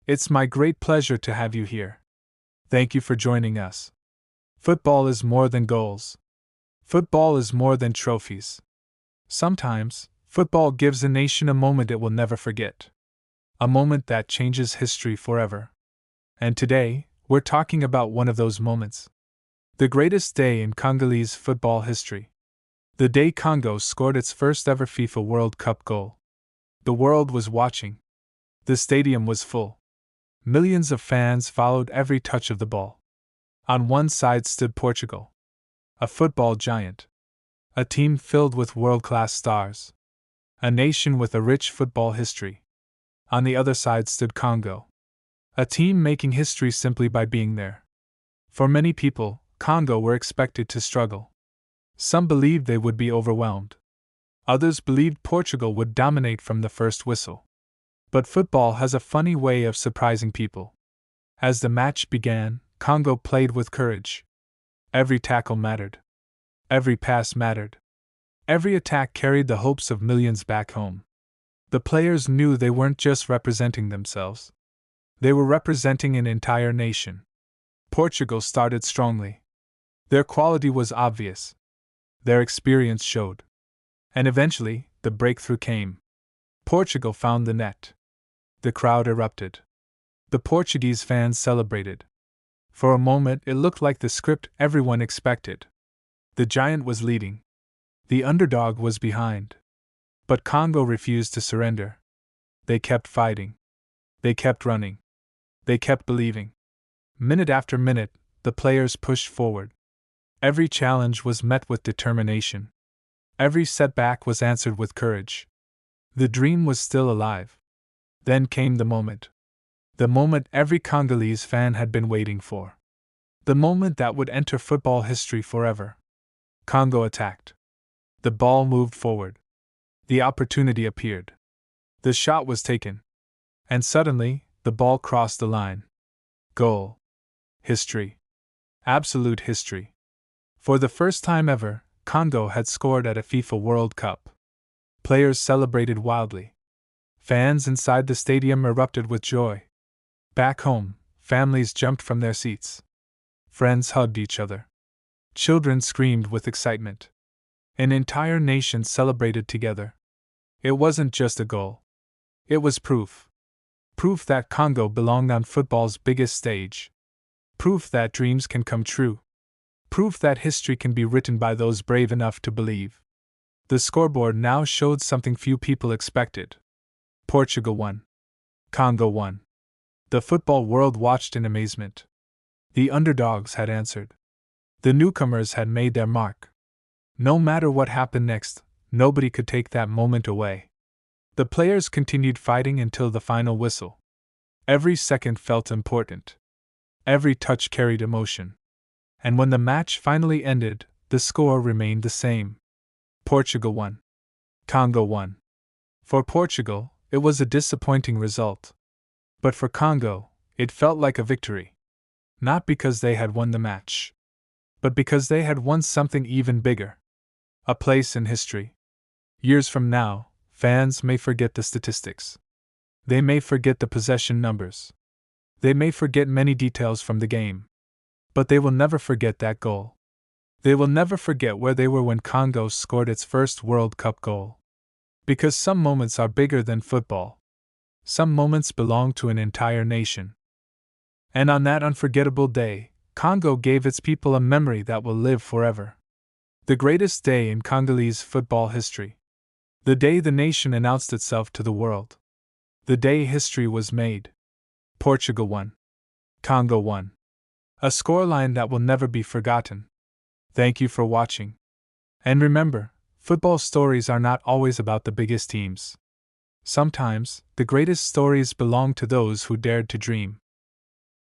It's my great pleasure to have you here. Thank you for joining us. Football is more than goals. Football is more than trophies. Sometimes, football gives a nation a moment it will never forget. A moment that changes history forever. And today, we're talking about one of those moments. The greatest day in Congolese football history. The day Congo scored its first ever FIFA World Cup goal. The world was watching. The stadium was full. Millions of fans followed every touch of the ball. On one side stood Portugal, a football giant, a team filled with world-class stars, a nation with a rich football history. On the other side stood Congo, a team making history simply by being there. For many people, Congo were expected to struggle. Some believed they would be overwhelmed. Others believed Portugal would dominate from the first whistle. But football has a funny way of surprising people. As the match began, Congo played with courage. Every tackle mattered. Every pass mattered. Every attack carried the hopes of millions back home. The players knew they weren't just representing themselves. They were representing an entire nation. Portugal started strongly. Their quality was obvious. Their experience showed. And eventually, the breakthrough came. Portugal found the net. The crowd erupted. The Portuguese fans celebrated. For a moment, it looked like the script everyone expected. The giant was leading. The underdog was behind. But Congo refused to surrender. They kept fighting. They kept running. They kept believing. Minute after minute, the players pushed forward. Every challenge was met with determination. Every setback was answered with courage. The dream was still alive. Then came the moment. The moment every Congolese fan had been waiting for. The moment that would enter football history forever. Congo attacked. The ball moved forward. The opportunity appeared. The shot was taken. And suddenly, the ball crossed the line. Goal. History. Absolute history. For the first time ever, Congo had scored at a FIFA World Cup. Players celebrated wildly. Fans inside the stadium erupted with joy. Back home, families jumped from their seats. Friends hugged each other. Children screamed with excitement. An entire nation celebrated together. It wasn't just a goal. It was proof. Proof that Congo belonged on football's biggest stage. Proof that dreams can come true. Proof that history can be written by those brave enough to believe. The scoreboard now showed something few people expected. Portugal won. Congo won. The football world watched in amazement. The underdogs had answered. The newcomers had made their mark. No matter what happened next, nobody could take that moment away. The players continued fighting until the final whistle. Every second felt important. Every touch carried emotion. And when the match finally ended, the score remained the same. Portugal won. Congo won. For Portugal, it was a disappointing result. But for Congo, it felt like a victory. Not because they had won the match, but because they had won something even bigger. A place in history. Years from now, fans may forget the statistics. They may forget the possession numbers. They may forget many details from the game. But they will never forget that goal. They will never forget where they were when Congo scored its first World Cup goal. Because some moments are bigger than football. Some moments belong to an entire nation. And on that unforgettable day, Congo gave its people a memory that will live forever. The greatest day in Congolese football history. The day the nation announced itself to the world. The day history was made. Portugal won. Congo won. A scoreline that will never be forgotten. Thank you for watching. And remember, football stories are not always about the biggest teams. Sometimes, the greatest stories belong to those who dared to dream.